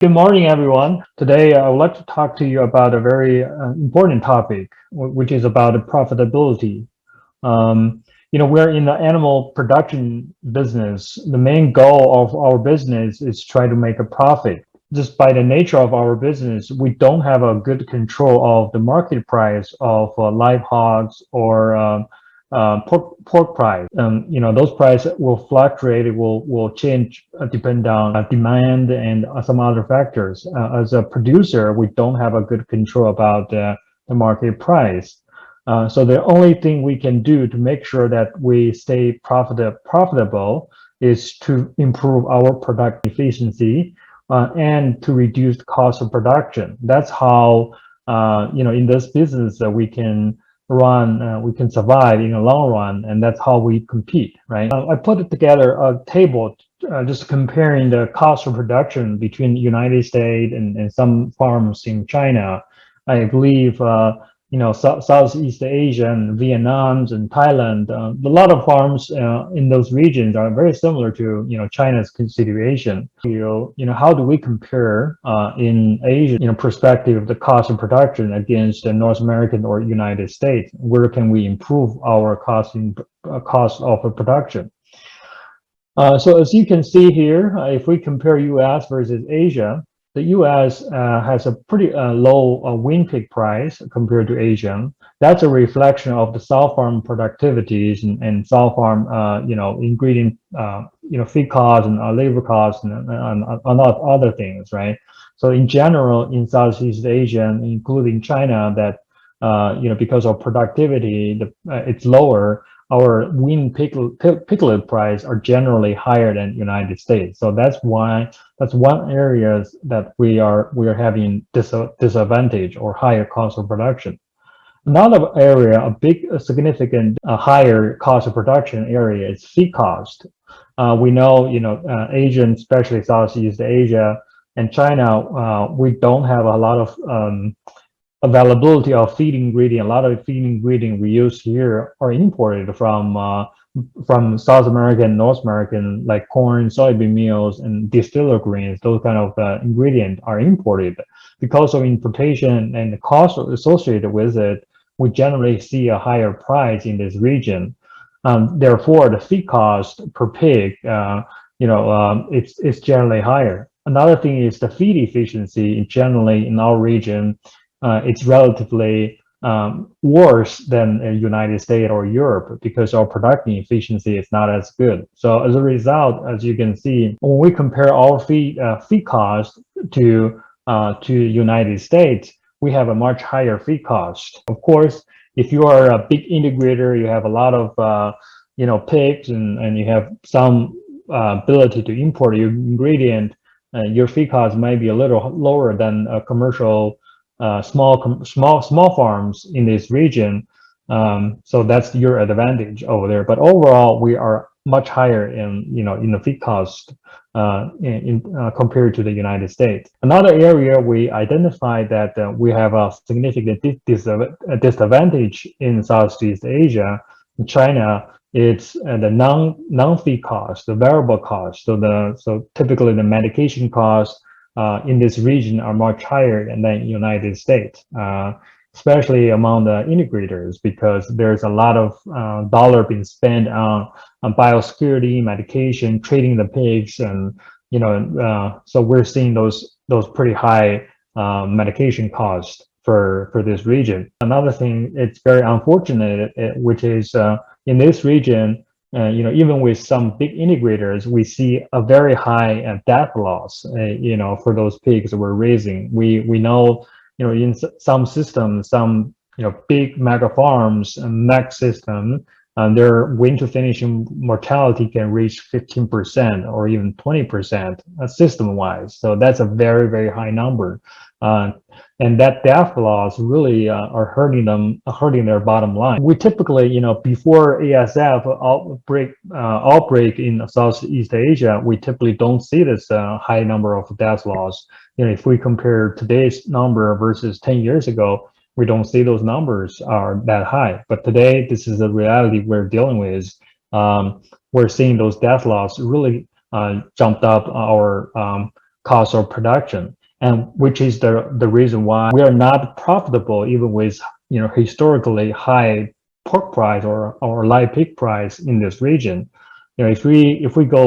Good morning, everyone. Today, I would like to talk to you about a very important topic, which is about profitability. We're in the animal production business. The main goal of our business is try to make a profit. Just by the nature of our business, we don't have a good control of the market price of live hogs or pork price. Those prices will fluctuate. It will change depend on demand and some other factors. As a producer, we don't have a good control about the market price. So the only thing we can do to make sure that we stay profitable is to improve our product efficiency and to reduce the cost of production. That's how in this business we can we can survive in the long run, and that's how we compete, right? I put together a table just comparing the cost of production between the United States and some farms in China. I believe Southeast Asia and Vietnam and Thailand, a lot of farms in those regions are very similar to China's situation. How do we compare in Asia perspective the cost of production against the North American or United States? Where can we improve our cost of production? So as you can see here, if we compare U.S. versus Asia, the U.S. has a pretty low wean pig price compared to Asia. That's a reflection of the sow farm productivities and sow farm, ingredient, feed costs and labor costs and other things, right? So in general, in Southeast Asia, including China, that because of productivity, it's lower. Our wean piglet price are generally higher than United States. So that's one area that we are having disadvantage or higher cost of production. Another area, a significant higher cost of production area is feed cost. We know, Asian, especially Southeast Asia and China, we don't have a lot of availability of feed ingredient. A lot of feed ingredient we use here are imported from South American, North American, like corn, soybean meals, and distiller grains. Those kind of ingredients are imported. Because of importation and the cost associated with it, we generally see a higher price in this region. Therefore, the feed cost per pig, it's generally higher. Another thing is the feed efficiency. Generally, in our region, it's relatively worse than United States or Europe because our production efficiency is not as good. So as a result, as you can see, when we compare our feed cost to United States, we have a much higher feed cost. Of course, if you are a big integrator, you have a lot of pigs and you have some ability to import your ingredient, your feed cost might be a little lower than a commercial small farms in this region. So that's your advantage over there. But overall, we are much higher in the feed cost compared to the United States. Another area we identified that we have a significant disadvantage in Southeast Asia, in China. It's the non-feed cost, the variable cost. So typically the medication cost in this region are much higher than United States, especially among the integrators, because there's a lot of dollar being spent on biosecurity, medication, treating the pigs, and so we're seeing those pretty high medication costs for this region. Another thing, it's very unfortunate, which is in this region. Even with some big integrators, we see a very high death loss, for those pigs that we're raising. We know, in some systems, some, big mega farms and mega system, their wean to finishing mortality can reach 15% or even 20% system-wise. So that's a very, very high number. And that death loss really are hurting their bottom line. We typically, before ASF outbreak in Southeast Asia, we typically don't see this high number of death loss. If we compare today's number versus 10 years ago, we don't see those numbers are that high. But today, this is the reality we're dealing with. We're seeing those death loss really jumped up our cost of production, and which is the reason why we are not profitable even with historically high pork price or live pig price in this region. If we go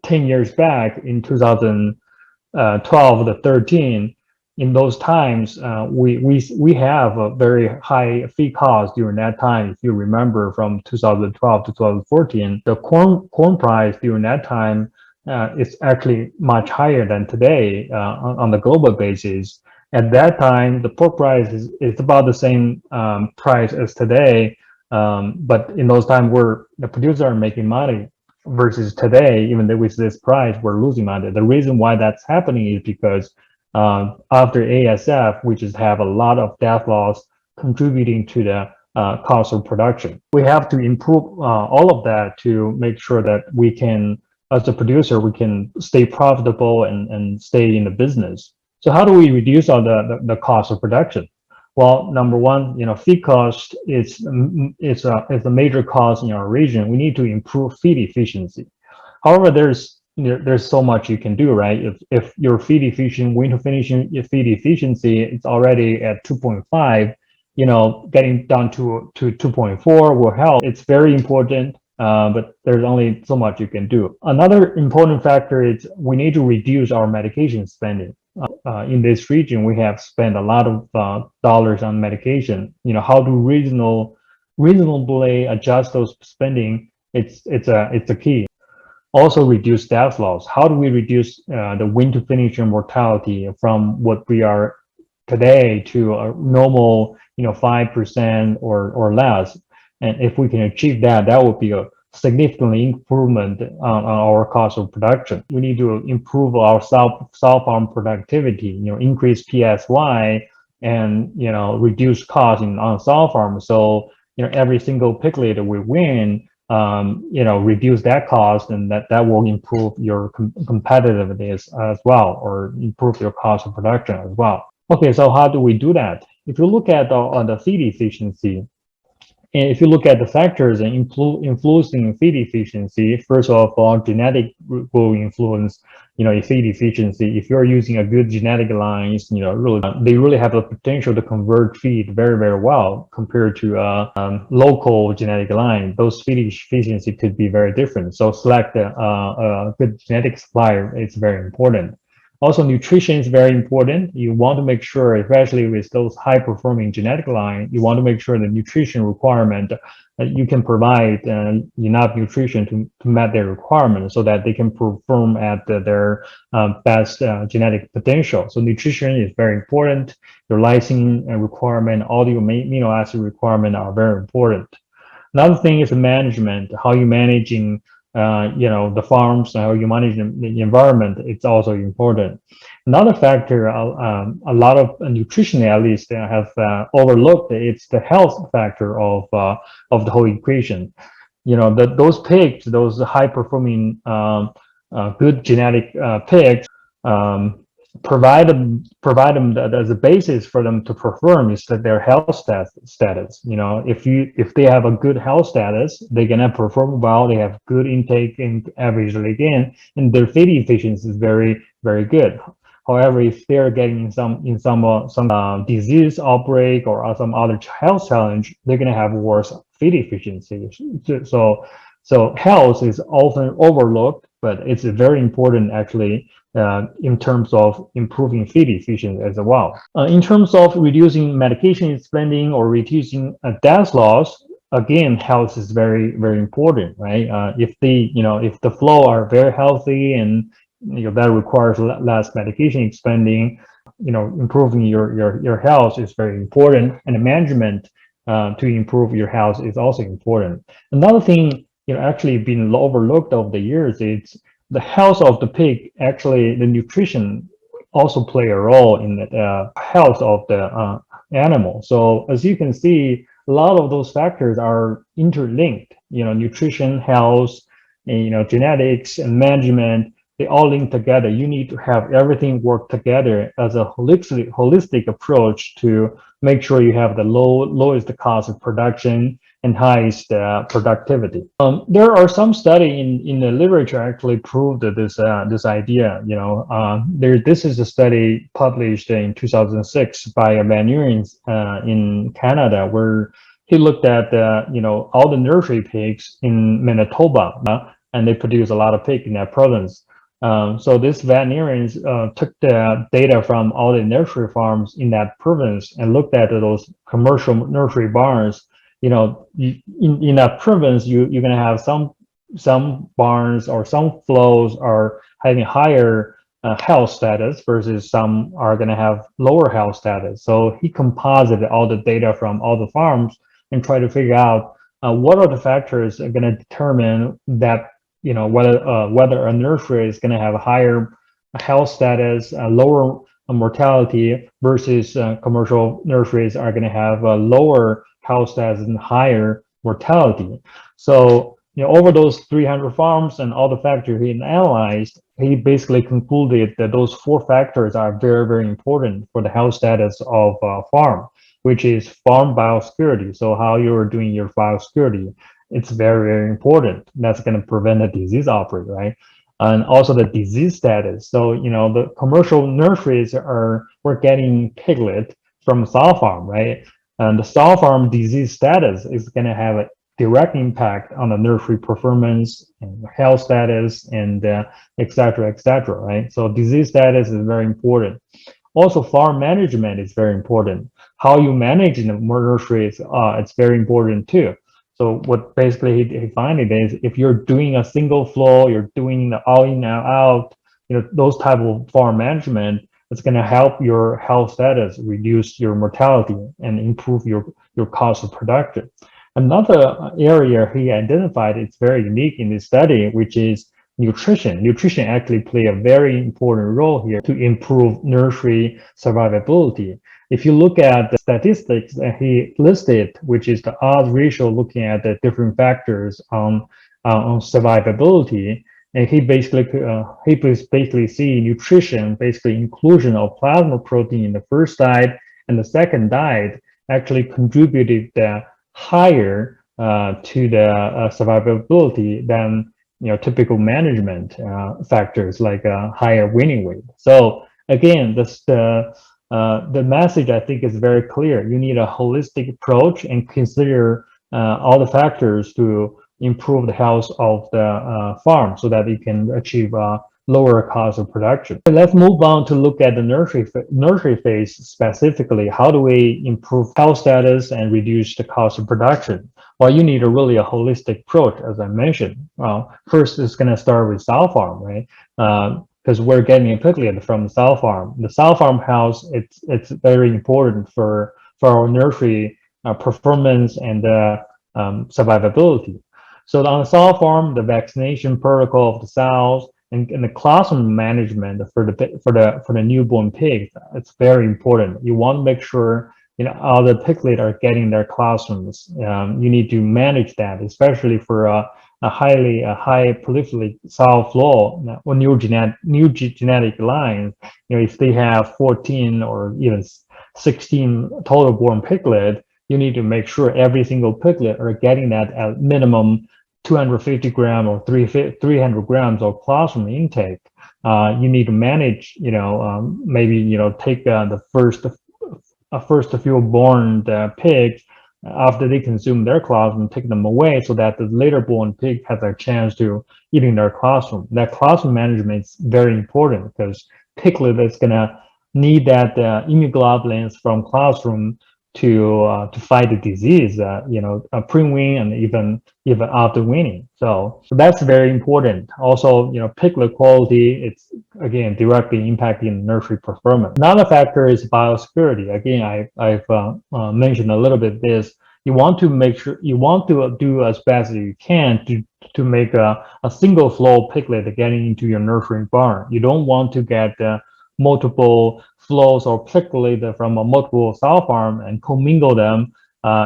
10 years back in 2012 to 13, in those times, we have a very high feed cost during that time. If you remember, from 2012 to 2014, the corn price during that time is actually much higher than today on the global basis. At that time, the pork price is about the same price as today, but in those times, where the producers are making money, versus today, even though with this price, we're losing money. The reason why that's happening is because after ASF, we just have a lot of death loss contributing to the cost of production. We have to improve all of that to make sure that we can, as a producer, we can stay profitable and stay in the business. So how do we reduce all the cost of production? Well, number one, feed cost is a major cost in our region. We need to improve feed efficiency. However, there's so much you can do, right? If your feed efficient, winter finishing feed efficiency, it's already at 2.5, getting down to 2.4 will help. It's very important, but there's only so much you can do. Another important factor is we need to reduce our medication spending. In this region, we have spent a lot of dollars on medication. How to reasonably adjust those spending, it's a key. Also, reduce death loss. How do we reduce the winter finisher mortality from what we are today to a normal 5% or less? And if we can achieve that, that would be a significant improvement on our cost of production. We need to improve our sow farm productivity, increase PSY, and reduce costs on sow farm. So every single piglet we win, reduce that cost, and that will improve your competitiveness as well, or improve your cost of production as well. Okay, so how do we do that? If you look at on the feed efficiency, and if you look at the factors influencing feed efficiency, first of all, genetic will influence, feed efficiency. If you're using a good genetic lines, they really have the potential to convert feed very, very well compared to local genetic line. Those feed efficiency could be very different. So select a good genetic supplier. It's very important. Also, nutrition is very important. You want to make sure, especially with those high-performing genetic line, you want to make sure the nutrition requirement that you can provide enough nutrition to meet their requirements so that they can perform at their best genetic potential. So nutrition is very important. Your lysine requirement, all the amino acid requirement are very important. Another thing is management, how you managing the farms, how you manage the environment, it's also important. Another factor, a lot of nutritionists have overlooked, it's the health factor of the whole equation. Those pigs, those high-performing, good genetic pigs, provide them as a basis for them to perform is that their health status. If they have a good health status, they're gonna perform well. They have good intake and averagely again, and their feed efficiency is very, very good. However, if they're getting some disease outbreak or some other health challenge, they're gonna have worse feed efficiency. So health is often overlooked, but it's very important actually in terms of improving feed efficiency as well. In terms of reducing medication spending or reducing death loss, again, health is very, very important, right? If the flow are very healthy and that requires less medication spending, improving your health is very important, and the management to improve your health is also important. Another thing actually been overlooked over the years, it's the health of the pig. Actually, the nutrition also play a role in the health of the animal. So as you can see, a lot of those factors are interlinked. Nutrition, health, and, genetics and management, they all link together. You need to have everything work together as a holistic approach to make sure you have the lowest cost of production enhanced productivity. There are some study in the literature actually proved that this idea. This is a study published in 2006 by a veterinarian in Canada, where he looked at all the nursery pigs in Manitoba, and they produce a lot of pig in that province. So this veterinarians took the data from all the nursery farms in that province and looked at those commercial nursery barns. In that province, you're going to have some barns or some flows are having higher health status versus some are going to have lower health status. So he composited all the data from all the farms and tried to figure out what are the factors that are going to determine that whether a nursery is going to have a higher health status, lower mortality versus commercial nurseries are going to have a lower health status and higher mortality. So over those 300 farms and all the factors he analyzed, he basically concluded that those 4 factors are very, very important for the health status of a farm, which is farm biosecurity. So how you're doing your biosecurity, it's very, very important. That's going to prevent a disease outbreak, right? And also the disease status. So, the commercial nurseries we're getting piglet from sow farm, right? And the sow farm disease status is going to have a direct impact on the nursery performance and health status and et cetera, right? So disease status is very important. Also, farm management is very important. How you manage the nurseries, it's very important too. So what basically he found is if you're doing a single flow, you're doing the all in and out, those type of farm management, it's going to help your health status, reduce your mortality, and improve your cost of production. Another area he identified, it's very unique in this study, which is nutrition. Nutrition actually play a very important role here to improve nursery survivability. If you look at the statistics that he listed, which is the odds ratio looking at the different factors on survivability, and he basically see nutrition, basically inclusion of plasma protein in the first diet and the second diet actually contributed higher to the survivability than typical management factors like higher weaning weight. So again, the message I think is very clear. You need a holistic approach and consider all the factors to improve the health of the farm so that you can achieve lower cost of production. Let's move on to look at the nursery phase specifically. How do we improve health status and reduce the cost of production? Well, you need a holistic approach, as I mentioned. First, it's going to start with sow farm, right? Because we're getting a piglet from the sow farm. The sow farm house, it's very important for our nursery performance and survivability. So on the sow farm, the vaccination protocol of the sows and the classroom management for the newborn pigs, it's very important. You want to make sure all the piglets are getting their classrooms. You need to manage that, especially for a high prolific sow flow or new genetic lines. If they have 14 or even 16 total born piglet, you need to make sure every single piglet are getting that at minimum 250 grams or 300 grams of classroom intake. You need to manage, maybe take the first few born pigs after they consume their classroom, take them away so that the later born pig has a chance to eating their classroom. That classroom management is very important because piglet is gonna need that immunoglobulins from classroom to fight the disease, pre-wean and even after weaning. So that's very important. Also, piglet quality, it's again directly impacting nursery performance. Another factor is biosecurity. Again, I've mentioned a little bit this. You want to make sure you want to do as best as you can to make a single flow piglet getting into your nursery barn. You don't want to get multiple flows or piglet from a multiple sow farm and commingle them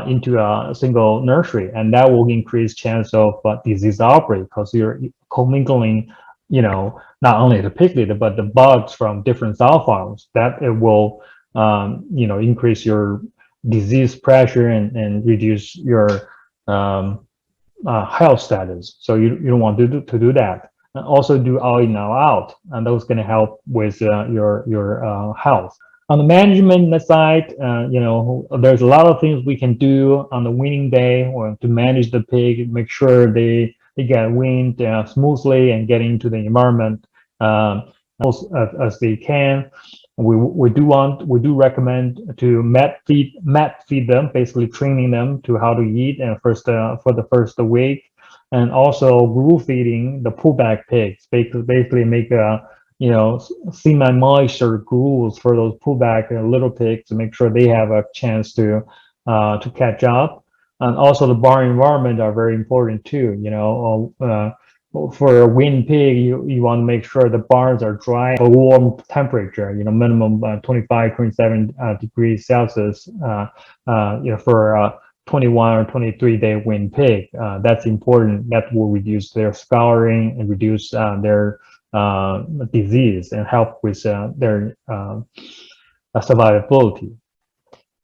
into a single nursery, and that will increase chance of disease outbreak because you're commingling, not only the piglet but the bugs from different sow farms. That it will, increase your disease pressure and reduce your health status. So you don't want to do that. And also do all in, all out, and those going to help with your health. On the management side, there's a lot of things we can do on the weaning day or to manage the pig, make sure they get weaned smoothly and get into the environment as they can. We do recommend to mat feed them, basically training them to how to eat and for the first week, and also gruel feeding the pullback pigs. Basically make semi-moisture gruels for those pullback little pigs to make sure they have a chance to catch up. And also the barn environment are very important too. For a weaned pig, you want to make sure the barns are dry, a warm temperature, minimum 25, 27 degrees Celsius, for a 21 or 23-day weaned pig. That's important. That will reduce their scouring and reduce their disease and help with their survivability.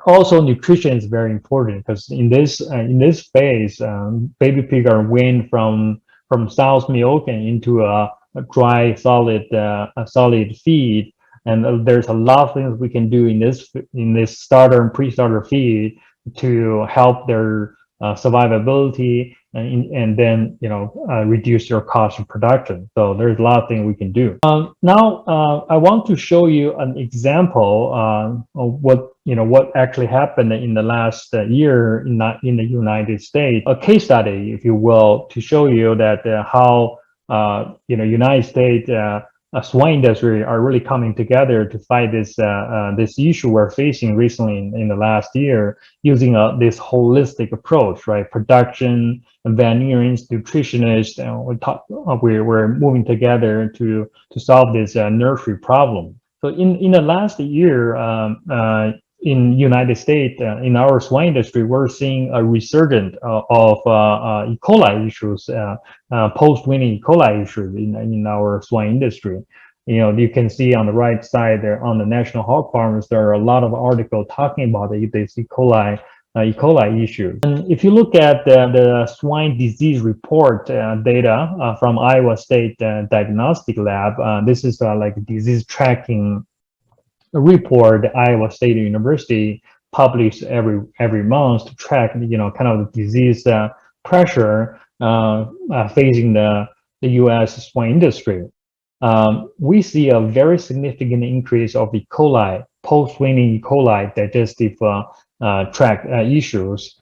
Also, nutrition is very important because in this phase, baby pig are weaned from sow's milk and into a dry solid feed, and there's a lot of things we can do in this starter and pre-starter feed to help their survivability and then reduce your cost of production. So there's a lot of things we can do. Now I want to show you an example of what actually happened in the last year in the United States, a case study, if you will, to show you that how United States swine industry are really coming together to fight this issue we're facing recently in the last year, using this holistic approach, right? Production, veterinarians, nutritionists, and we're moving together to solve this nursery problem. So in the last year, in United States, in our swine industry, we're seeing a resurgence of E. coli issues, post-weaning E. coli issues in our swine industry. You can see on the right side there on the National Hog Farmers, there are a lot of articles talking about this E. coli issue. And if you look at the swine disease report data from Iowa State Diagnostic Lab, this is like disease tracking report Iowa State University publishes every month to track kind of the disease pressure facing the U.S. swine industry. We see a very significant increase of E. coli, post-weaning E. coli digestive tract issues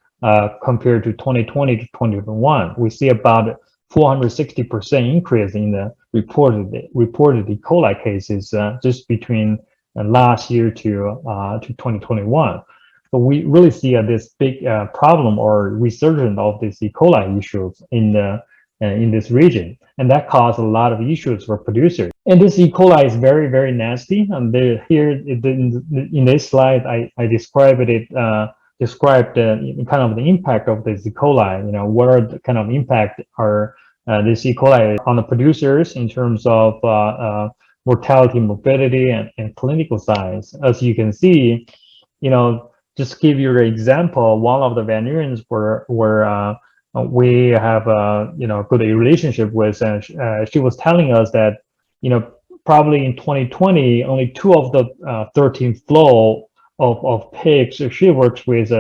compared to 2020 to 2021. We see about 460% increase in the reported E. coli cases just between last year to 2021. So we really see this big problem or resurgence of this E. coli issues in this region, and that caused a lot of issues for producers. And this E. coli is very, very nasty. And here in this slide, I described kind of the impact of this E. coli. What are the kind of impact are this E. coli on the producers in terms of mortality, morbidity, and clinical signs. As you can see, just give you an example, one of the veterinarians we have a good relationship with, she was telling us that probably in 2020 only 2 of the 13 flow of pigs she works with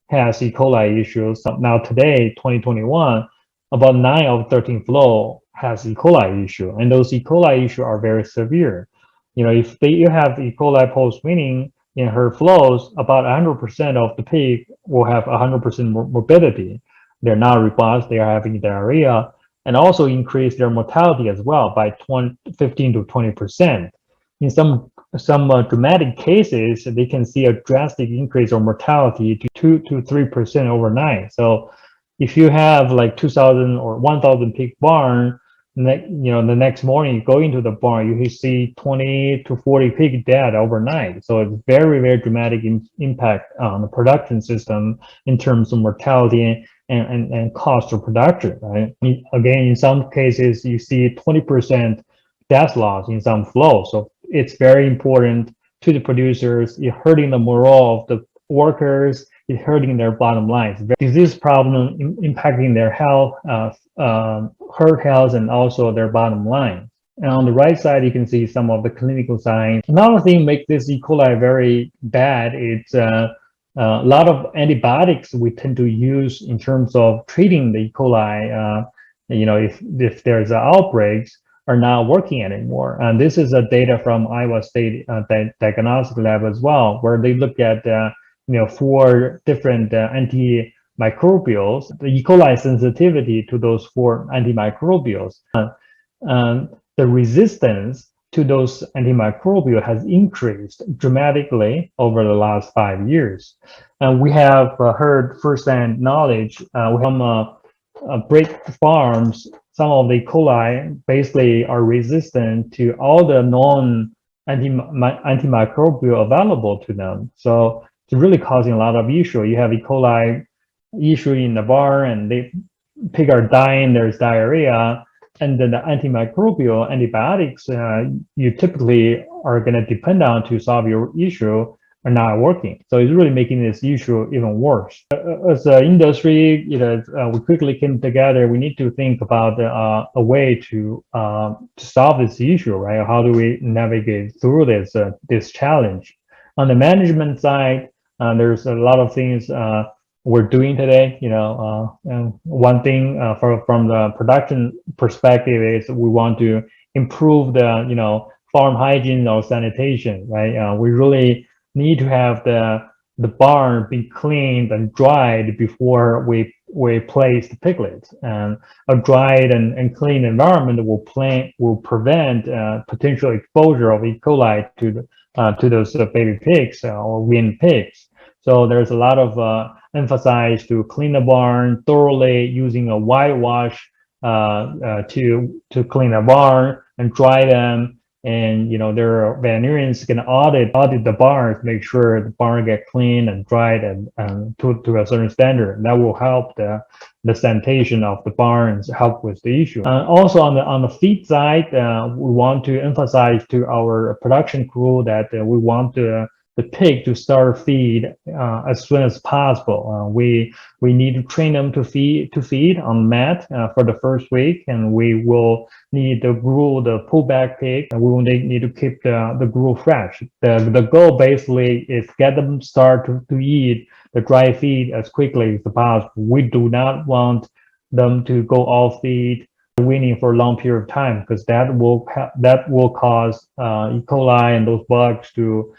has E. coli issues. So now today, 2021, about 9 of 13 flow has E. coli issue, and those E. coli issues are very severe. If you have E. coli post-weaning in her flows, about 100% of the pig will have 100% morbidity. They're not robust, they are having diarrhea, and also increase their mortality as well by 15 to 20%. In some dramatic cases, they can see a drastic increase of mortality to 2 to 3% overnight. So if you have like 2,000 or 1,000 pig barn, the next morning you go into the barn, you see 20 to 40 pig dead overnight. So it's very, very dramatic impact on the production system in terms of mortality and cost of production, right? Again, in some cases, you see 20% death loss in some flow. So it's very important to the producers. You're hurting the morale of the workers. it's hurting their bottom lines. Disease problem impacting their health, heart health, and also their bottom line. And on the right side, you can see some of the clinical signs. Another thing makes this E. coli very bad is a lot of antibiotics we tend to use in terms of treating the E. coli. If there's outbreaks, are not working anymore. And this is a data from Iowa State Diagnostic Lab as well, where they look at 4 different antimicrobials, the E. coli sensitivity to those 4 antimicrobials. The resistance to those antimicrobial has increased dramatically over the last 5 years. And we have heard firsthand knowledge from break farms. Some of the E. coli basically are resistant to all the known antimicrobial available to them. So it's really causing a lot of issue. You have E. coli issue in the barn, and pig are dying, there's diarrhea, and then the antimicrobial antibiotics you typically are going to depend on to solve your issue are not working. So it's really making this issue even worse. As an industry, we quickly came together. We need to think about a way to solve this issue, right? How do we navigate through this challenge? On the management side, there's a lot of things we're doing today. One thing from the production perspective is we want to improve the farm hygiene or sanitation, right? We really need to have the barn be cleaned and dried before we place the piglets. And a dried and clean environment will prevent potential exposure of E. coli to those baby pigs or weaned pigs. So there's a lot of emphasis to clean the barn thoroughly, using a whitewash to clean the barn and dry them. And their veterinarians can audit the barns, make sure the barn get clean and dried and to a certain standard. That will help the sanitation of the barns, help with the issue. Also on the feed side, we want to emphasize to our production crew that we want the pig to start feed as soon as possible. We need to train them to feed on mat for the first week, and we will need to gruel the pullback pig, and we will need to keep the gruel fresh. The goal basically is get them start to eat the dry feed as quickly as possible. We do not want them to go off feed weaning for a long period of time, because that will cause E. coli and those bugs to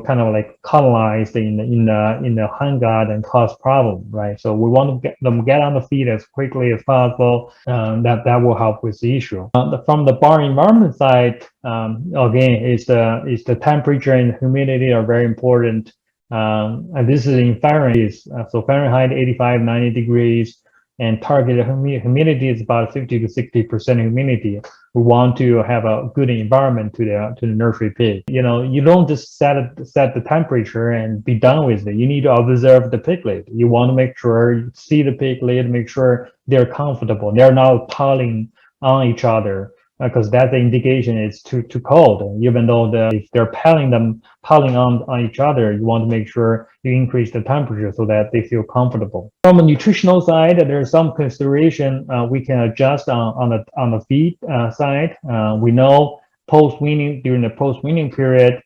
kind of like colonize in the hind gut and cause problem, right? So we want to get on the feed as quickly as possible. That will help with the issue. From the barn environment side, again, is the temperature and humidity are very important. And this is in Fahrenheit, so Fahrenheit 85, 90 degrees, and targeted humidity is about 50 to 60% humidity. We want to have a good environment to the nursery pig. You don't just set the temperature and be done with it. You need to observe the piglet. You want to make sure you see the piglet, make sure they're comfortable. They're not piling on each other, because that's the indication it's too cold. Even though if they're piling on each other, you want to make sure you increase the temperature so that they feel comfortable. From a nutritional side, there's some consideration we can adjust on the feed side. We know during the post-weaning period,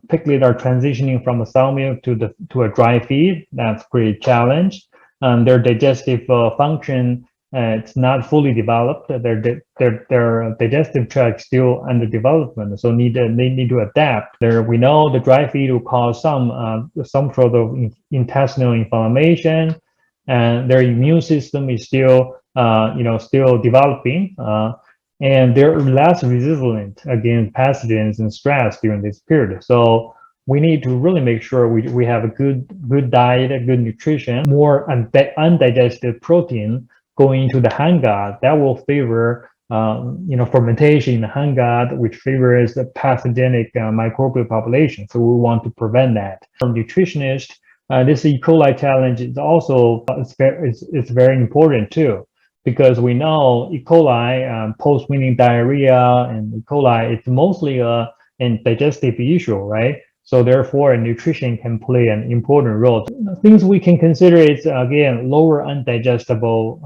piglets are transitioning from a sow milk to a dry feed. That's pretty challenge. Their digestive function, it's not fully developed. Their digestive tract still under development, so they need to adapt. We know the dry feed will cause some sort of intestinal inflammation, and their immune system is still developing, and they're less resilient against pathogens and stress during this period. So we need to really make sure we have a good diet, a good nutrition, more undigested protein going into the hind gut. That will favor fermentation in the hind gut, which favors the pathogenic microbial population. So we want to prevent that. From nutritionist, this E. coli challenge is also it's very important too, because we know E. coli post-weaning diarrhea and E. coli, it's mostly a digestive issue, right? So therefore, nutrition can play an important role. Things we can consider is again lower undigestible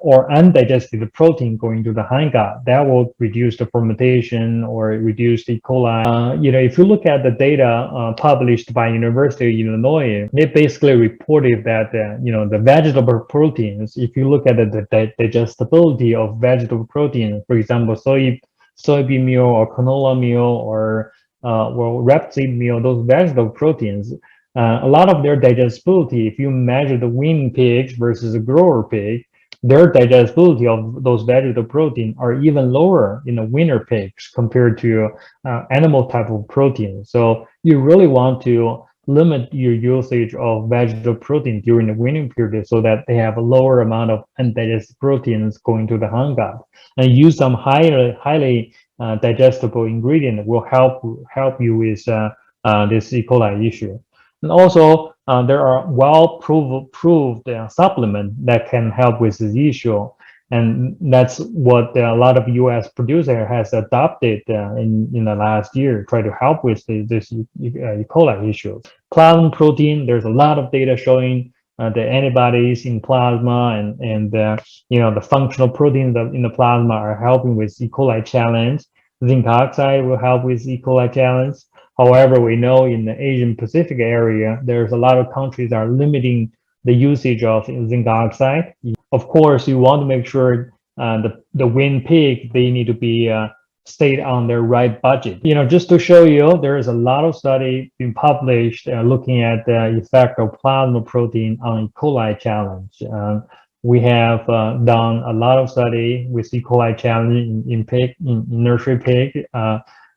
or undigested protein going to the hind gut. That will reduce the fermentation or reduce the E. coli. If you look at the data published by University of Illinois, they basically reported that the vegetable proteins. If you look at the digestibility of vegetable protein, for example, soybean meal or canola meal or rapeseed meal, those vegetable proteins, a lot of their digestibility, if you measure the weaned pig versus a grower pig, their digestibility of those vegetable protein are even lower in the weaner pigs compared to animal type of protein. So you really want to limit your usage of vegetable protein during the weaning period so that they have a lower amount of undigested proteins going to the hind gut, and use some highly digestible ingredient will help you with this E. coli issue. And also, there are well-proved supplement that can help with this issue, and that's what a lot of U.S. producer has adopted in the last year, try to help with this E. coli issue. Plasma protein, there's a lot of data showing the antibodies in plasma and the functional proteins in the plasma are helping with E. coli challenge. Zinc oxide will help with E. coli challenge. However, we know in the Asian Pacific area, there's a lot of countries that are limiting the usage of zinc oxide. Of course, you want to make sure the weaned pig, they need to be stayed on their right budget. Just to show you, there is a lot of study being published looking at the effect of plasma protein on E. coli challenge. We have done a lot of study with E. coli challenge in nursery pig.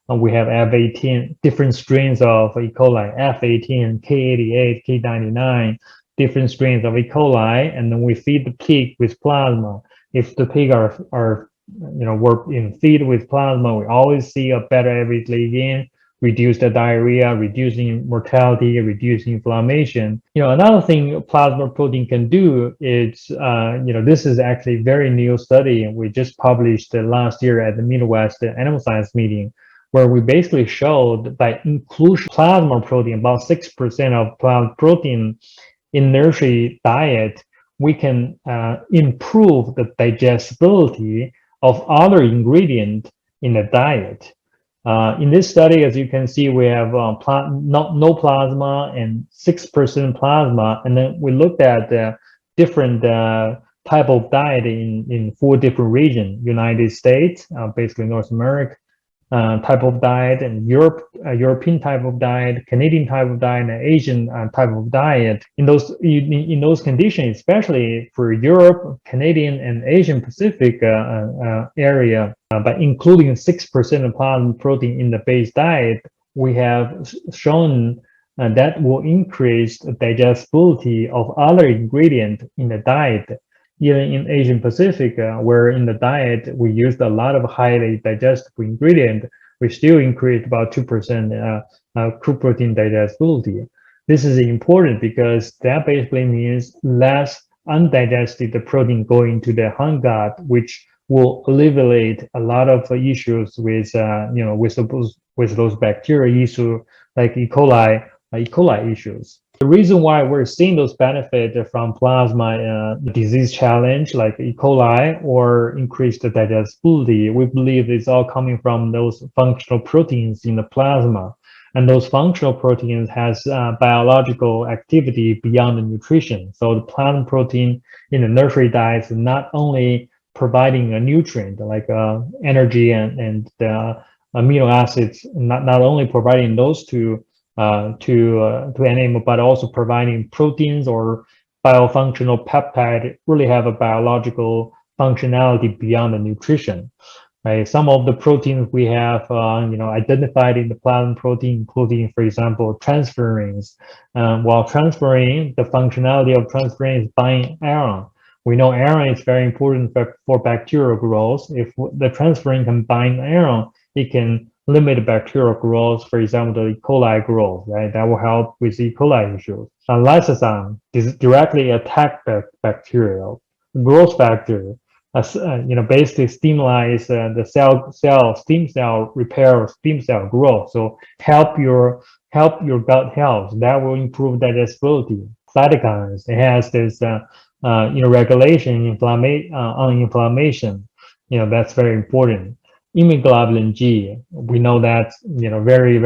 We have F18, different strains of E. coli, F18, K88, K99, different strains of E. coli, and then we feed the pig with plasma. If the pig are work in feed with plasma, we always see a better average weight gain, reduce the diarrhea, reducing mortality, reducing inflammation. Another thing plasma protein can do is, this is actually a very new study we just published last year at the Midwest Animal Science meeting, where we basically showed by inclusion plasma protein, about 6% of plasma protein in nursery diet, we can improve the digestibility of other ingredients in the diet. In this study, as you can see, we have no plasma and 6% plasma, and then we looked at different type of diet in 4 different regions: United States, basically North America, type of diet, and European type of diet, Canadian type of diet, and Asian type of diet. In those conditions, especially for Europe, Canadian, and Asian Pacific area, by including 6% of plasma protein in the base diet, we have shown that will increase the digestibility of other ingredients in the diet. Even in Asian Pacific, where in the diet we used a lot of highly digestible ingredient, we still increased about 2% crude protein digestibility. This is important because that basically means less undigested protein going to the hind gut, which will alleviate a lot of issues with those bacteria issues like E. coli issues. The reason why we're seeing those benefits from plasma disease challenge like E. coli or increased digestibility, we believe it's all coming from those functional proteins in the plasma. And those functional proteins has biological activity beyond the nutrition. So the plasma protein in the nursery diet is not only providing a nutrient like energy and amino acids, not only providing those to animal, but also providing proteins or biofunctional peptide really have a biological functionality beyond the nutrition. Right? Some of the proteins we have identified in the plasma protein, including, for example, transferrins. While transferrin, the functionality of transferrin is binding iron. We know iron is very important for bacterial growth. If the transferrin can bind iron, it can limit bacterial growth, for example, the E. coli growth, right? That will help with E. coli issues. Lysozyme directly attack the bacterial growth factor. basically stimulates the stem cell repair, stem cell growth. So help your gut health. That will improve digestibility. Cytokines, it has this regulation on inflammation. That's very important. Immunoglobulin G, we know that very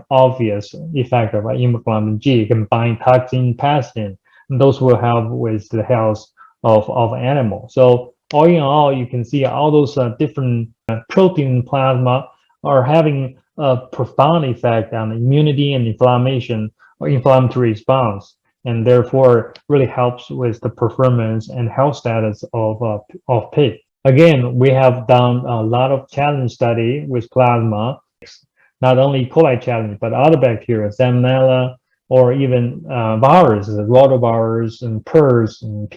obvious effect of immunoglobulin G. It can bind toxin, pathogen, and those will help with the health of animals. So all in all, you can see all those different protein plasma are having a profound effect on immunity and inflammation or inflammatory response, and therefore really helps with the performance and health status of pig. Again, we have done a lot of challenge study with plasma, not only E. coli challenge, but other bacteria, Salmonella, or even viruses, rotavirus and PRRS and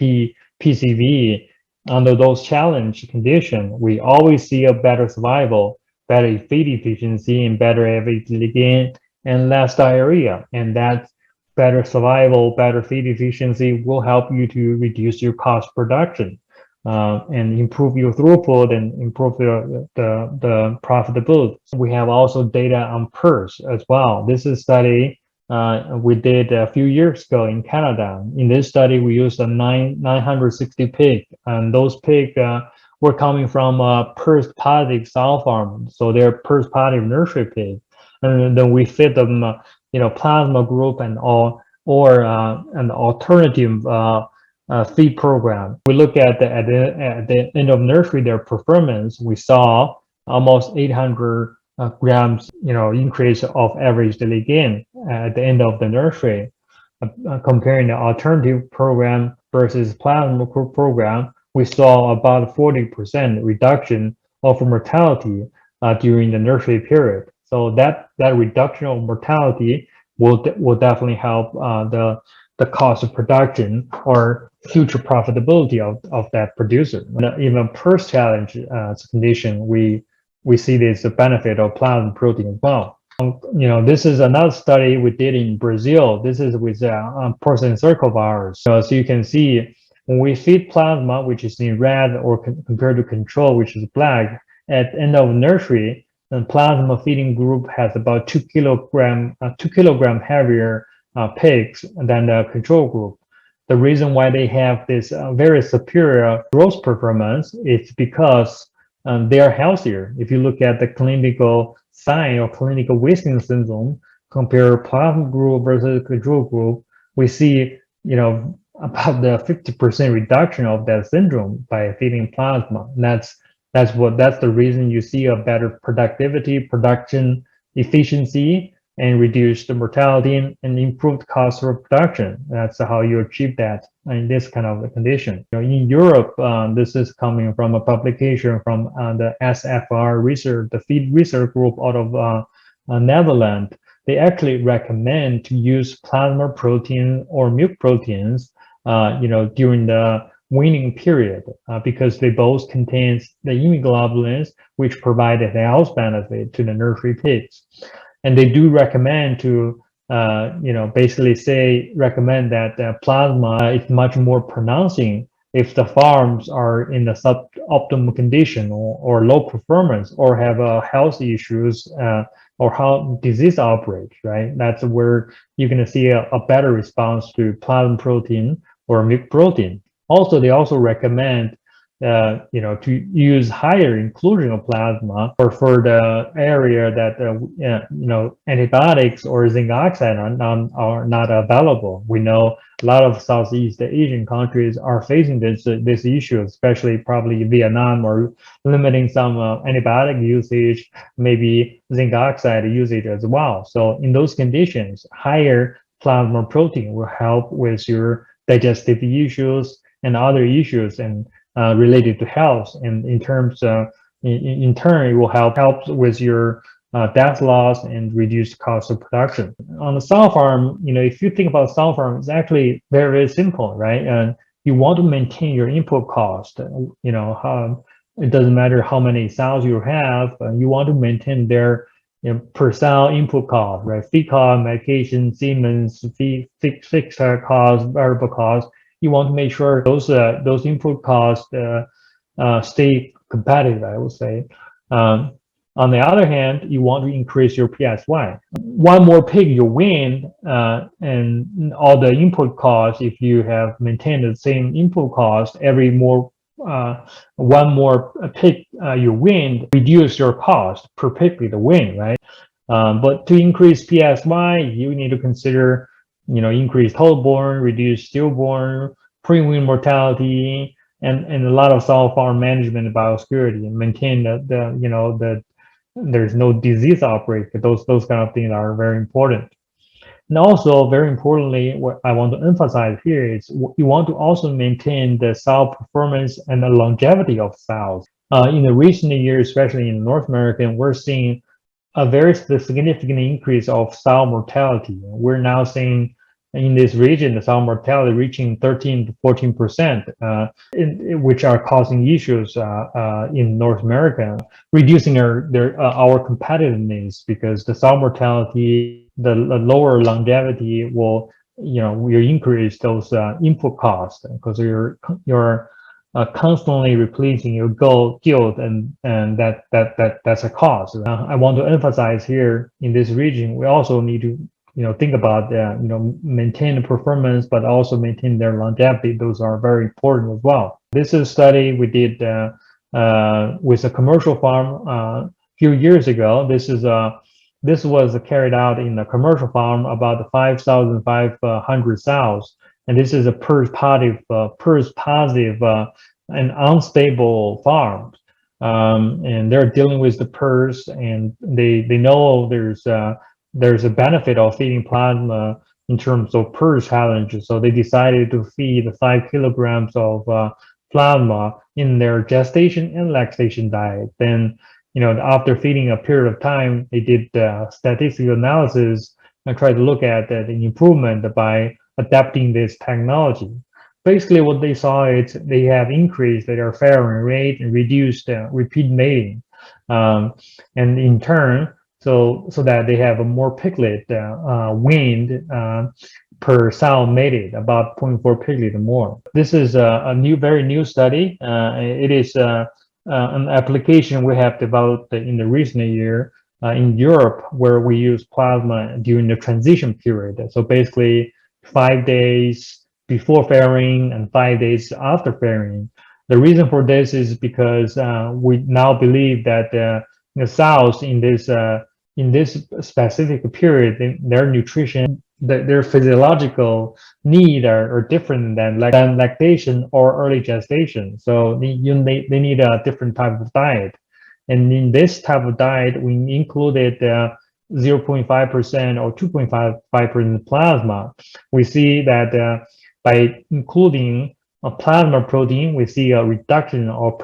PCV. Under those challenge conditions, we always see a better survival, better feed efficiency, and better availability gain, and less diarrhea. And that better survival, better feed efficiency will help you to reduce your cost production. And improve your throughput and improve the profitability. We have also data on PRRS as well. This is a study we did a few years ago in Canada. In this study, we used 960 pigs, and those pigs were coming from PRRS positive sow farm, so they're PRRS positive nursery pigs. And then we fed them, plasma group and an alternative feed program. We look at the end of nursery, their performance. We saw almost 800 grams, increase of average daily gain at the end of the nursery. Comparing the alternative program versus plasma program, we saw about 40% reduction of mortality during the nursery period. So that reduction of mortality will definitely help the cost of production or future profitability of that producer. Even PRRS challenge condition, we see this benefit of plasma protein as well. This is another study we did in Brazil. This is with porcine circle virus. So you can see when we feed plasma, which is in red, or compared to control, which is black, at the end of nursery, the plasma feeding group has about 2 kilogram heavier pigs than the control group. The reason why they have this very superior growth performance is because they are healthier. If you look at the clinical sign or clinical wasting syndrome, compare plasma group versus control group, we see about the 50% reduction of that syndrome by feeding plasma. And that's the reason you see a better productivity, production efficiency, and reduce the mortality and improved cost of production. That's how you achieve that in this kind of condition. In Europe, this is coming from a publication from the SFR research, the feed research group out of Netherlands. They actually recommend to use plasma protein or milk proteins, during the weaning period, because they both contain the immunoglobulins, which provide a health benefit to the nursery pigs. And they do recommend to, recommend that plasma is much more pronouncing if the farms are in the suboptimal condition or low performance or have health issues or how disease outbreak, right? That's where you're going to see a better response to plasma protein or milk protein. Also, they also recommend to use higher inclusion of plasma for the area that antibiotics or zinc oxide are not available. We know a lot of Southeast Asian countries are facing this issue, especially probably Vietnam, or limiting some antibiotic usage, maybe zinc oxide usage as well. So in those conditions, higher plasma protein will help with your digestive issues and other issues and related to health, and in terms in turn, it will help with your death loss and reduce cost of production. On the sow farm, if you think about sow farm, it's actually very simple, right? And you want to maintain your input cost. It doesn't matter how many sows you have, you want to maintain their per sow input cost, right? Feed cost, medication, semen, fixed cost, variable cost. You want to make sure those input costs stay competitive, I would say. On the other hand, you want to increase your PSY. One more pig you win, and all the input costs, if you have maintained the same input cost, every more one more pig you win, reduce your cost per pig to win, right? But to increase PSY, you need to consider, increase total-born, reduce stillborn, pre-wean mortality, and a lot of sow farm management and biosecurity, and maintain the there's no disease outbreak. Those kind of things are very important. And also, very importantly, what I want to emphasize here is you want to also maintain the sow performance and the longevity of sows. In the recent years, especially in North America, we're seeing a very significant increase of sow mortality. We're now seeing in this region the sow mortality reaching 13 to 14%, which are causing issues in North America, reducing our competitiveness, because the sow mortality, the lower longevity will increase those input costs, because you're constantly replacing your yield, and that's a cost. I want to emphasize here in this region, we also need to think about maintain the performance, but also maintain their longevity. Those are very important as well. This is a study we did with a commercial farm a few years ago. This was carried out in a commercial farm, about 5,500 sows, and this is a PRRS positive and unstable farm. And they're dealing with the PRRS, and they know there's a benefit of feeding plasma in terms of PRRS challenges. So they decided to feed 5 kilograms of plasma in their gestation and lactation diet. Then, after feeding a period of time, they did statistical analysis and tried to look at the improvement by adapting this technology. Basically, what they saw is they have increased their farrowing rate and reduced repeat mating, and in turn, so that they have a more piglet weaned per sow mated, about 0.4 piglet or more. This is a very new study. It is an application we have developed in the recent year in Europe, where we use plasma during the transition period. So basically, 5 days before farrowing and 5 days after farrowing. The reason for this is because we now believe that the sows in this specific period, their nutrition, their physiological need are different than lactation or early gestation. So they need a different type of diet. And in this type of diet, we included 0.5% or 2.5% plasma. We see that by including a plasma protein, we see a reduction of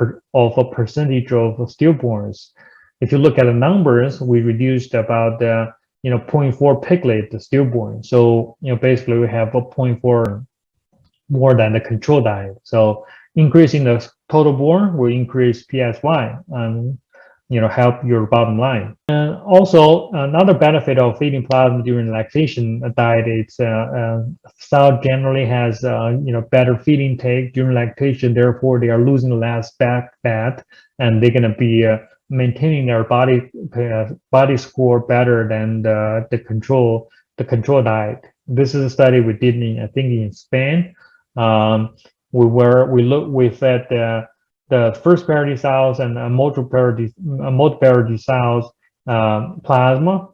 a percentage of stillborns. If you look at the numbers, we reduced about 0.4 piglet stillborn. So basically we have a 0.4 more than the control diet. So increasing the total born will increase PSY and help your bottom line. And also another benefit of feeding plasma during lactation diet is sow generally has better feed intake during lactation. Therefore, they are losing less BACKFAT, and they're going to be maintaining their body score better than the control diet. This is a study we did in Spain. We fed the first parity sows and multiple parity sows plasma,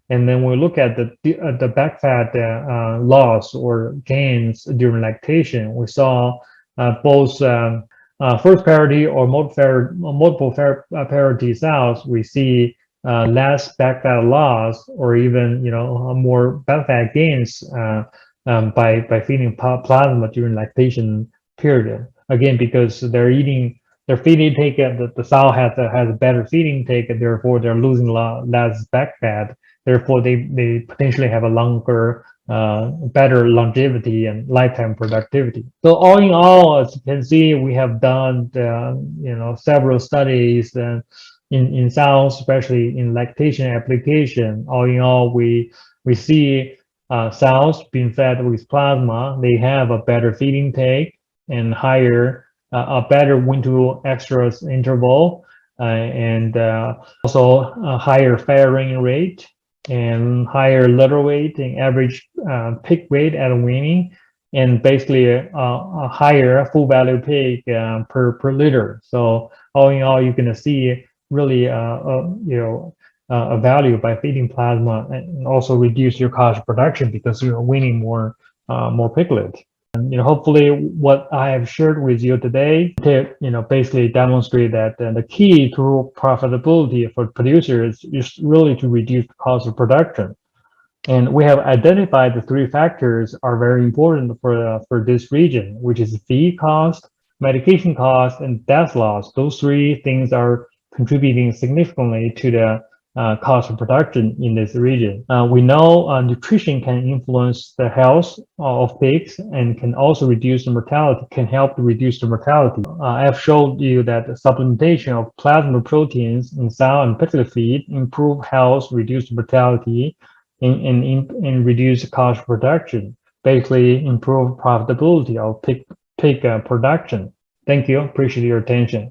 and then we look at the BACKFAT loss or gains during lactation. We saw both first parity or multiple parity sows. We see less BACKFAT loss, or even more BACKFAT gains by feeding plasma during lactation period. Again, because their feed intake, the sow has a better feed intake, and therefore they're losing less BACKFAT. Therefore, they potentially have a longer, better longevity and lifetime productivity. So all in all, as you can see, we have done several studies in sows, especially in lactation application. All in all, we see sows being fed with plasma. They have a better feed intake and higher a better win-to extras interval, and also a higher farrowing rate and higher litter weight and average pig weight at weaning, and basically a higher full value pig per liter. So all in all, you're going to see really a value by feeding plasma, and also reduce your cost of production because you're weaning more piglets. And hopefully what I have shared with you today to basically demonstrate that the key to profitability for producers is really to reduce the cost of production. And we have identified the three factors are very important for this region, which is feed cost, medication cost, and death loss. Those three things are contributing significantly to the cost of production in this region. We know nutrition can influence the health of pigs and can also reduce the mortality, can help to reduce the mortality. I have showed you that the supplementation of plasma proteins in sow and piglet feed improve health, reduce mortality, and reduce the cost of production, basically improve profitability of pig production. Thank you. Appreciate your attention.